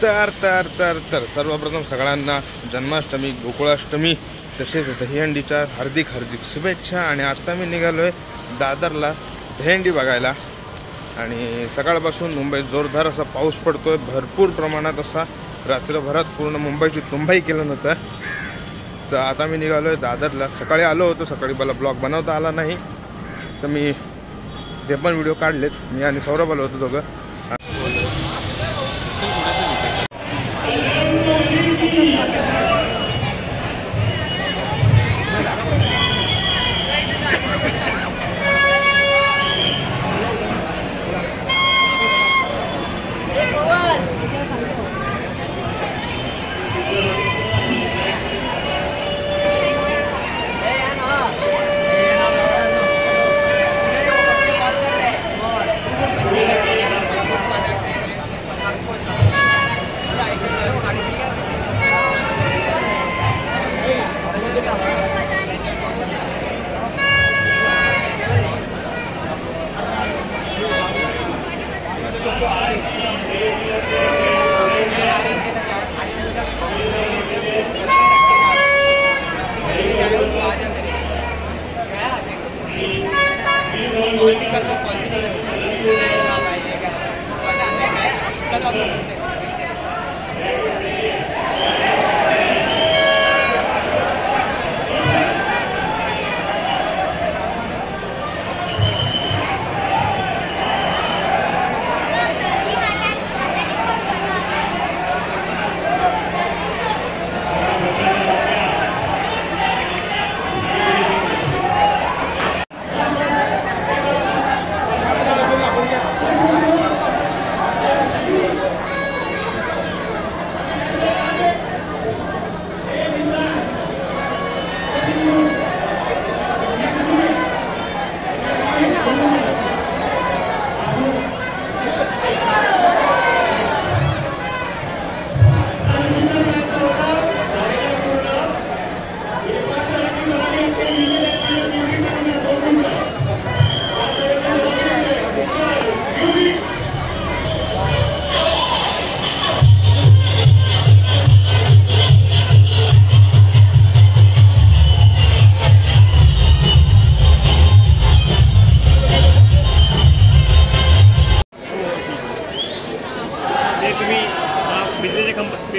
तर सर्वप्रथम सगळ्यांना जन्माष्टमी, गोकुळाष्टमी तसेच दहीहंडीच्या हार्दिक शुभेच्छा। आणि आता मी निघालोय दादरला दहीहंडी बघायला। आणि सकाळपासून मुंबईत जोरदार असा पाऊस पडतोय, भरपूर प्रमाणात असा। रात्रभरात पूर्ण मुंबईची तुंबाई केलं नव्हतं। तर आता मी निघालोय दादरला। सकाळी आलो होतो, सकाळी मला ब्लॉग बनवता आला नाही, तर मी ते पण व्हिडिओ काढलेत। मी आणि सौरभ आलो होतो दोघं।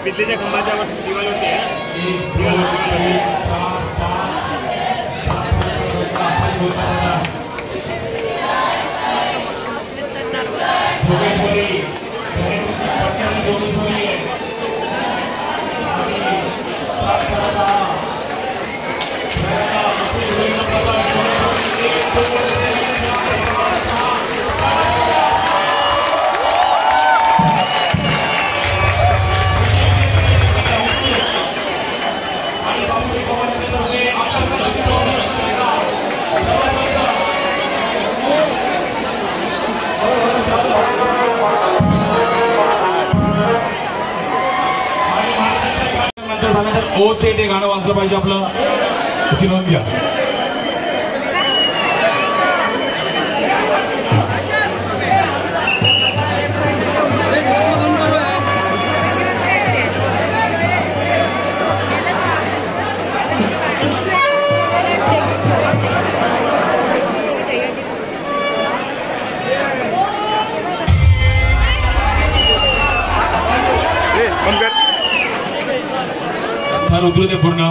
बिजलीच्या खंबाच्या दिवाल होती ओ सेट हे गाणं वाजलं पाहिजे आपलं, त्याची नोंद घ्या। उतरू दे पूर्ण।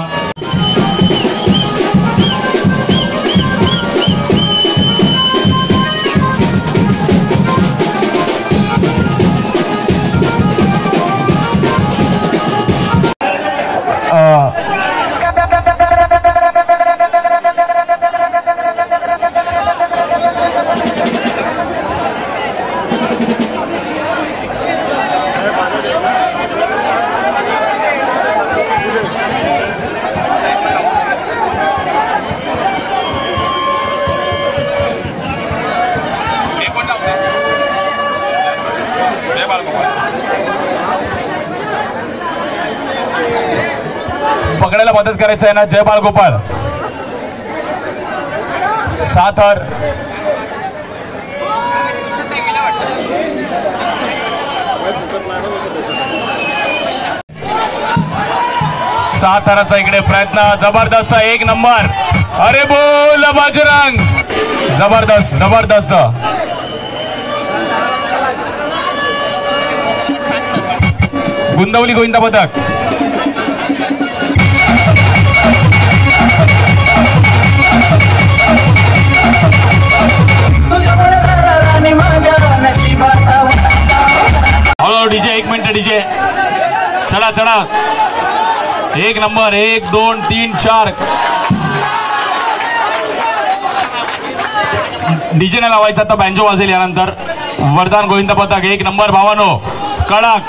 पकडायला मदत करायचं आहे ना, जय बाळगोपाळ साथर साताराचा इकडे प्रयत्न जबरदस्त एक नंबर. अरे बोल बजरंग, जबरदस्त जबरदस्त. गुंदवली गोविंदा पथक हॅलो डीजे, एक मिनिट डीजे, चढा चढा. एक नंबर 1 2 3 4. डीजे ने लावायचा आता, बँजो वाजेल यानंतर. वरदान गोविंद पथक एक नंबर भावानो, कडक.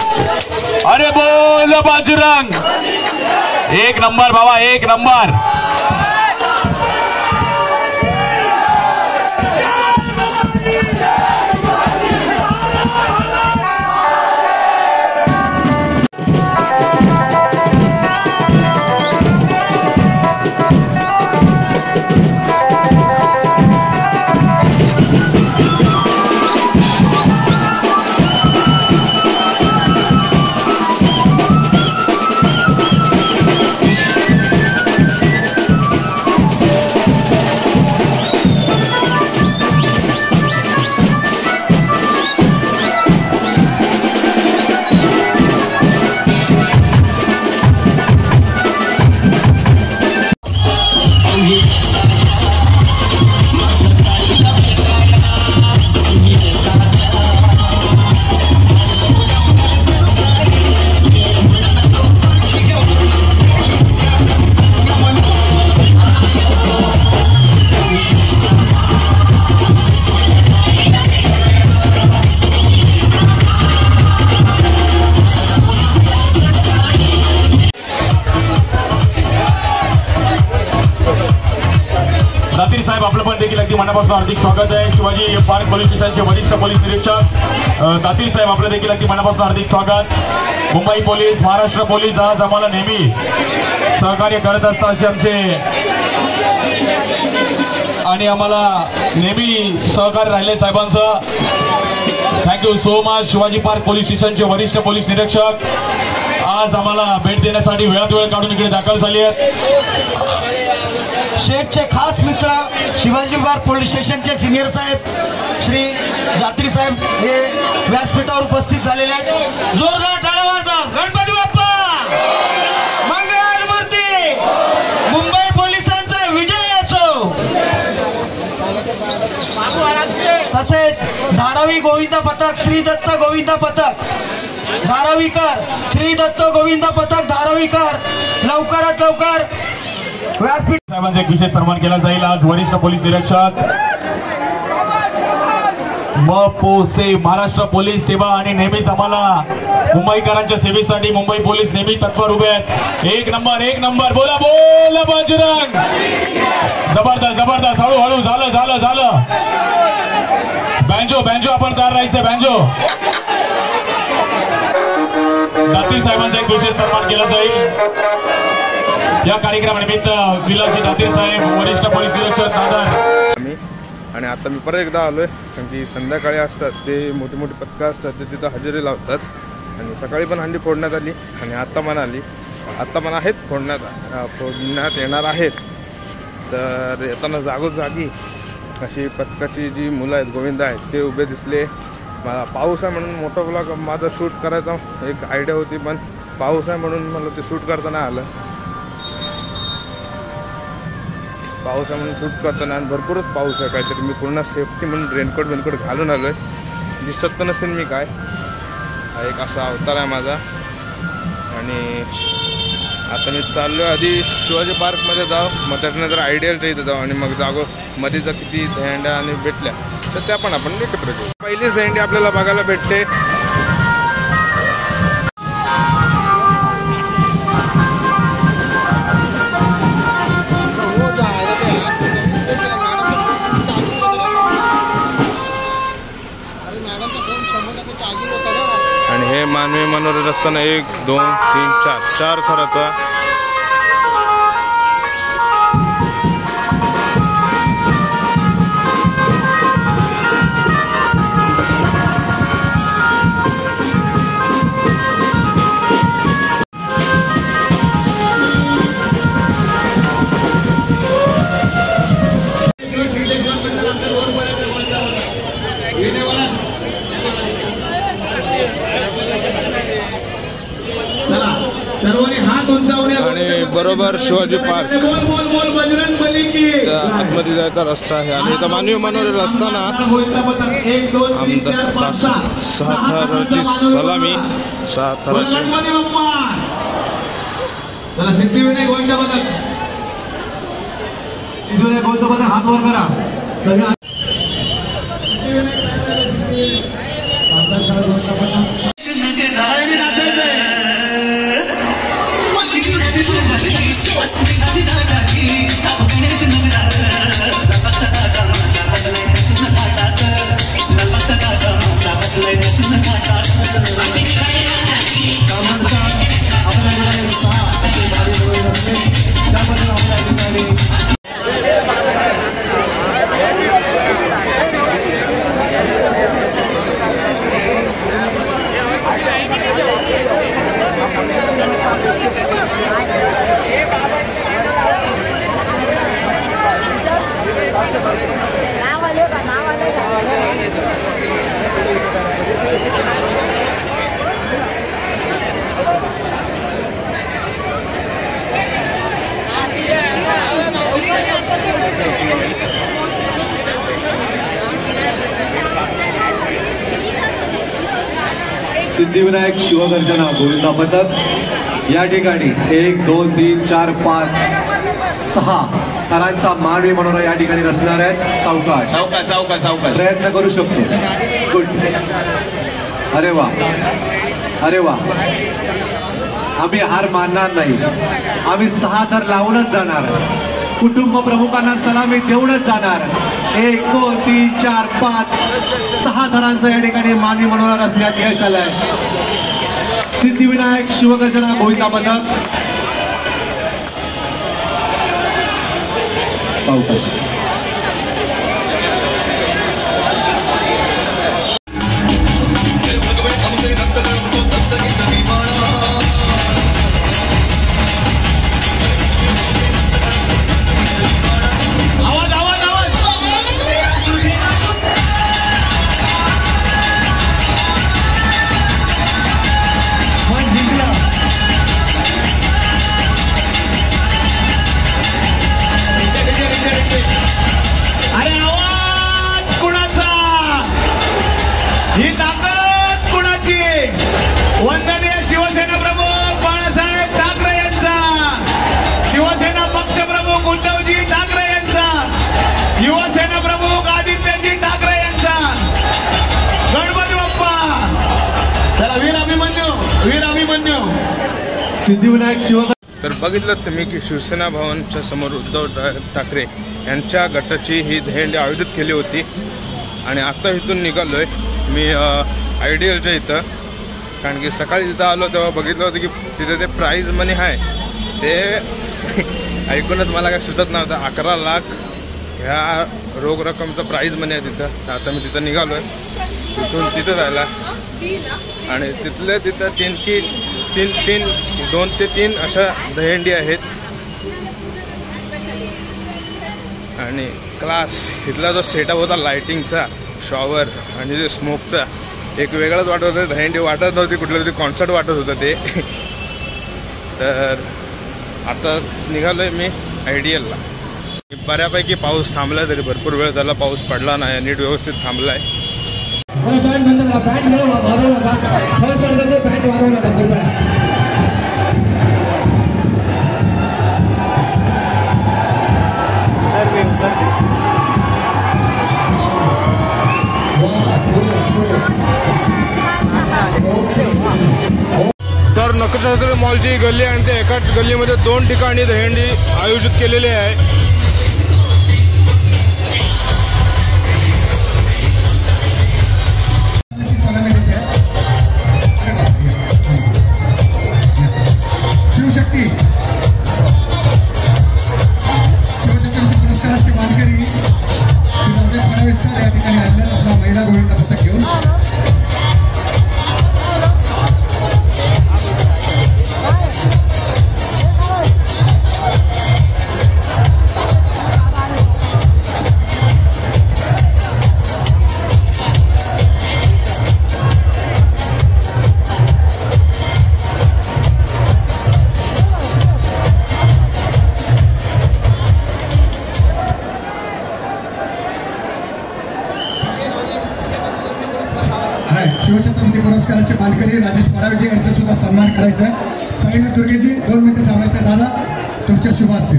अरे बोल बजरंग, एक नंबर बाबा, एक नंबर. दातीर साहेब आपलं पण देखील अगदी मनापासून हार्दिक स्वागत आहे. शिवाजी पार्क पोलीस स्टेशनचे वरिष्ठ पोलीस निरीक्षक दातीर साहेब आपलं देखील अगदी मनापासून हार्दिक स्वागत. मुंबई पोलीस, महाराष्ट्र पोलीस आज आम्हाला नेहमी सहकार्य करत असतात असे आमचे, आणि आम्हाला नेहमी सहकार्य राहिले साहेबांचं. Thank you so much. Shivaji park police स्टेशनचे वरिष्ठ पोलीस निरीक्षक आज आम्हाला भेट देण्यासाठी वेळात वेळ काढून इकडे दाखल झाली आहेत. शेठचे खास मित्र शिवाजी पार्क पोलीस स्टेशनचे सिनियर साहेब श्री जात्री साहेब हे व्यासपीठावर उपस्थित झालेले आहेत. जोरदार टाळ्या वाजवा. गणपती बाप्पा मंगल मूर्ती. मुंबई पोलिसांचा विजय असो. तसेच धारावी गोविंद पथक, श्री दत्त गोविंद पथक धारावीकर, श्री दत्त गोविंद पथक धारावीकर लवकरात लवकर व्यासपीठ. साहेबांचा एक विशेष सन्मान केला जाईल आज. वरिष्ठ पोलीस निरीक्षक मपोसे, महाराष्ट्र पोलीस सेवा, आणि नेहमीच आम्हाला मुंबईकरांच्या सेवेसाठी मुंबई पोलीस नेहमी तत्पर उभे आहेत. एक नंबर, एक नंबर. बोला बोला बजरंग, जबरदस्त जबरदस्त. हळूहळू झालं झालं झालं. बँजो बँजो आपण तयार राहायचं. बँजो. दातीर साहेबांचा एक विशेष सन्मान केला जाईल या कार्यक्रमानिमित्त. विलासजी दातीर साहेब, वरिष्ठ पोलीस निरीक्षक दादर. आणि आता मी परत एकदा आलोय, कारण की संध्याकाळी असतात ते मोठी मोठी पथकं असतात ते तिथं हजेरी लावतात. आणि सकाळी पण हंडी फोडण्यात आली आणि आत्ता पण आहेत फोडण्यात येणार आहेत. तर येताना जागोजागी अशी पथकाची जी मुलं आहेत, गोविंद आहेत, ते उभे दिसले. मला पाऊस आहे म्हणून मोठा ब्लॉग माझा शूट करायचा एक आयडिया होती, पण पाऊस आहे म्हणून मला ते शूट करता नाही आलं. पाऊस आहे म्हणून शूट करताना, आणि भरपूरच पाऊस आहे काहीतरी. मी पूर्ण सेफ्टी म्हणून रेनकोट घालून आलो आहे. दिसत तर नसेल मी काय. हा एक असा अवतार आहे माझा. आणि आता मी चाललो आहे आधी शिवाजी पार्कमध्ये जाऊ, मग त्याच्यानंतर आयडियलच्या इथं जाऊ, आणि मग जागो मध्ये जर किती दहीहंड्या आणि भेटल्या तर त्या पण आपण एकत्र घेऊ. पहिलीच दहीहंडी आपल्याला बघायला भेटते. आणि हे मानवी मनोरंजन असताना 1 2 3 4 थराचा बरोबर शिवाजी पार्क आतमध्ये जायचा रस्ता आहे आणि इथं मानवी मनोरे असताना आमदार साताराची सलामी सिद्धिविनायक गोविंद पथक हात वर करा सिद्धिविनायक शिवगर्जना गोविंदा पथक या ठिकाणी 1 2 3 4 5 6 थरांचा मानवी मनोरा या ठिकाणी रचणार आहेत. सावकाश सावकाश सावकाश सावकाश प्रयत्न करू शकतो. गुड. अरे वा अरे वा. आम्ही हार मानणार नाही. आम्ही 6 थर लावूनच जाणार. कुटुंब प्रमुखांना सलामी देऊनच जाणार. 1 2 3 4 5 6 थरांचा या ठिकाणी मानवी मनोरा रचण्यात यश आलंय. सिद्धिविनायक शिवगर्जना गोविंदा पथक सावकाश. ही ताकद कुणाची? वंदनीय शिवसेना प्रमुख बाळासाहेब ठाकरे यांचा, शिवसेना पक्षप्रमुख उद्धवजी ठाकरे यांचा, युवासेना प्रमुख आदित्यजी ठाकरे यांचा. गणपती बाप्पा. चला वीर अभिमन्यू सिद्धिविनायक शिवगर्जना. तर बघितलं तुम्ही की शिवसेना भवनच्या समोर उद्धव ठाकरे यांच्या गटाची ही दहीहंडी आयोजित केली होती आणि आता इथून निघालोय मी आयडियलच्या इथं. कारण की सकाळी तिथं आलो तेव्हा बघितलं होतं की तिथे ते प्राईज मनी आहे ते ऐकूनच मला काय सुचत नव्हतं. 11 लाख ह्या रोख रकमचं प्राईज मनी आहे तिथं. तर आता मी तिथं निघालोय तिथून तिथं जायला आणि तिथल्या तिथं 2 ते 3 अशा दहीहंडी आहेत आणि क्लास इथला जो सेटअप होता लाइटिंगचा, शॉवर आणि जे स्मोकचा एक वेगळाच वाटत होतं. दहीहंडी वाटत नव्हती, कुठलं तरी कॉन्सर्ट वाटत होतं ते. तर आता निघालोय मी आयडियलला. बऱ्यापैकी पाऊस थांबलाय, तरी भरपूर वेळ झाला पाऊस पडला नाही, नीट व्यवस्थित थांबलाय. तर नक्षत्र मॉलची गल्ली आणि त्या एका गल्लीमध्ये 2 ठिकाणी दहीहंडी आयोजित केलेली आहे. शिवशक्ती पुरस्काराची मानकरी फडणवीस सर या ठिकाणी आल्या आपला महिला गोविंदा पथक घेऊन. पुरस्काराचे मानकरी राजेश पडावेजी यांचा सुद्धा सन्मान करायचा आहे. सैन्य दुर्गेजी 2 मिनिटं थांबायचं. दादा तुमच्या शुभ असते.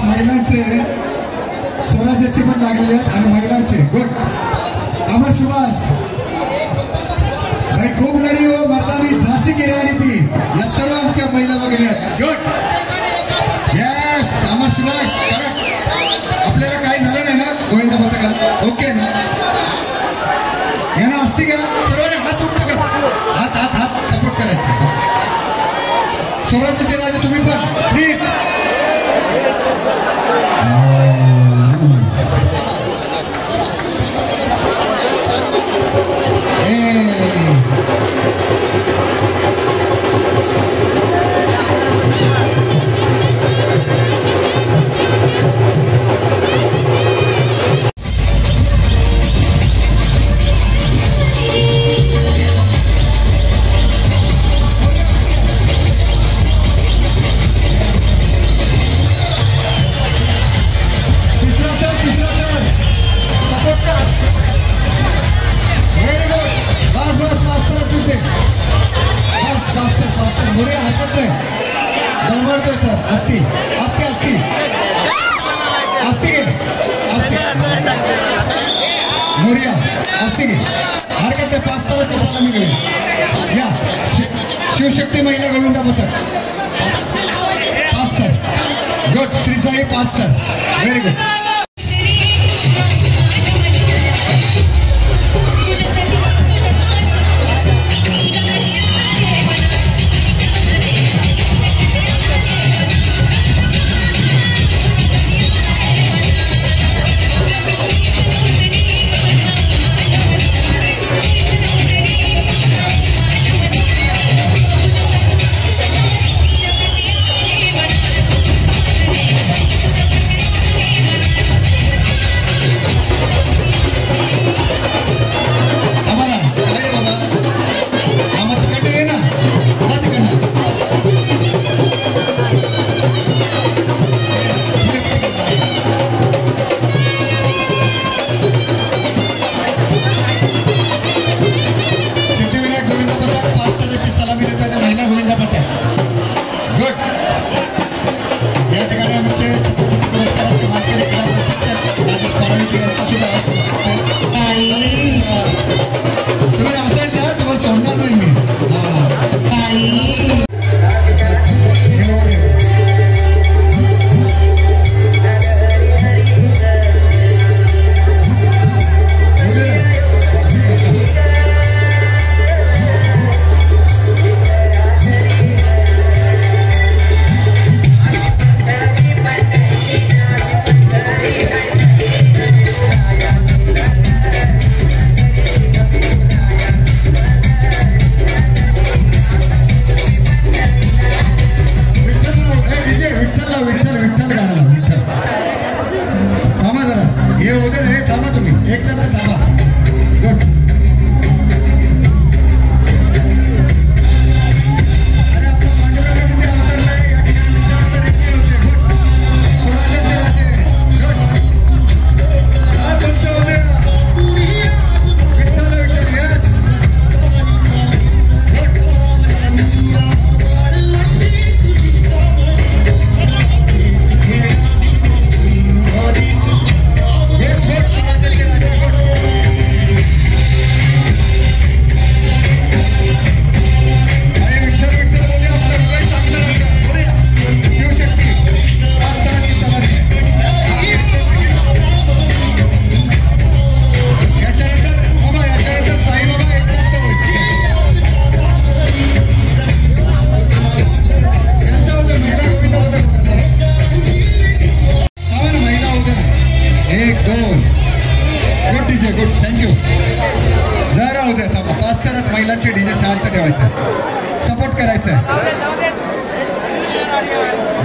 महिलांचे स्वराज्याचे पण लागलेले आहेत आणि महिलांचे गुड. अमर सुभाष भाई खूप लढी हो मर्दानी झाशी की राणी ती. या सर्व आमच्या महिला वगैरे आहेत. गुड. येस अमर सुभाष. आपल्याला काही झालं नाही ना गोविंद पथकाला? ओके ना? यांना असती का सर्वांनी हात उठतो का? हात हात हात सपोर्ट करायचे. स्वराज्याचे राजे तुम्ही पण प्लीज. शिवशक्ती महिला गोविंदा पथक Pasteur. Good. Shri Sai Pasteur. Very good.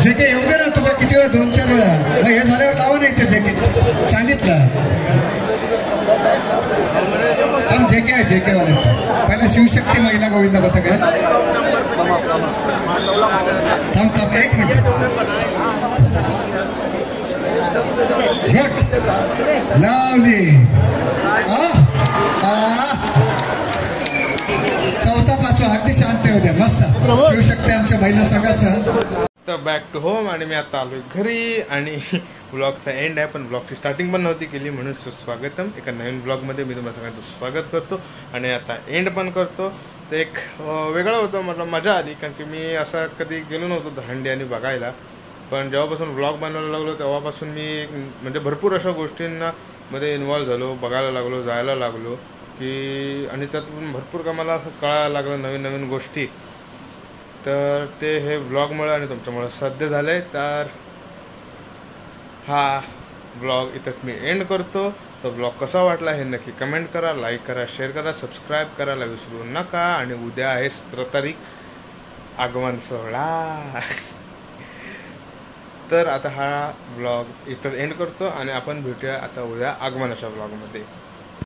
JK येऊ दे ना तुला किती वेळा 2-4 वेळा मग हे झाल्यावर लावा नाही ते जेके सांगितलं थांब जेके आहे जेके वाल्याचं पहिला शिवशक्ती महिला गोविंदा पथक आहे थांब थांब 1 मिनिट गुड लावली चौथा पाचवा अगदी शांत होत्या मस्त शिवशक्ती आमच्या महिला संघाचं. तर बॅक टू होम आणि मी आता आलोय घरी आणि ब्लॉगचा एंड आहे पण ब्लॉगची स्टार्टिंग पण नव्हती केली म्हणून सुस्वागतम. एका नवीन ब्लॉगमध्ये मी तुम्हाला सगळ्यांचं स्वागत करतो आणि आता एंड पण करतो. ते एक वेगळं होतं, मला मजा आली कारण की मी असं कधी गेलो नव्हतो दहंडी आणि बघायला. पण जेव्हापासून ब्लॉग बनवायला लागलो तेव्हापासून मी म्हणजे भरपूर अशा गोष्टींना मध्ये इन्व्हॉल्व्ह झालो, बघायला लागलो, जायला लागलो की आणि त्यातून भरपूर का मला असं कळायला लागलं नवीन नवीन गोष्टी. तर ते हे ब्लॉगमुळे आणि तुमच्यामुळे साध्य झालंय. तर हा ब्लॉग इथंच मी एंड करतो. तो ब्लॉग कसा वाटला हे नक्की कमेंट करा, लाईक करा, शेअर करा, सबस्क्राईब करायला विसरू नका. आणि उद्या आहे 17 तारीख आगमन सोहळा. तर आता हा ब्लॉग इथं एंड करतो आणि आपण भेटूया आता उद्या आगमनाच्या ब्लॉगमध्ये.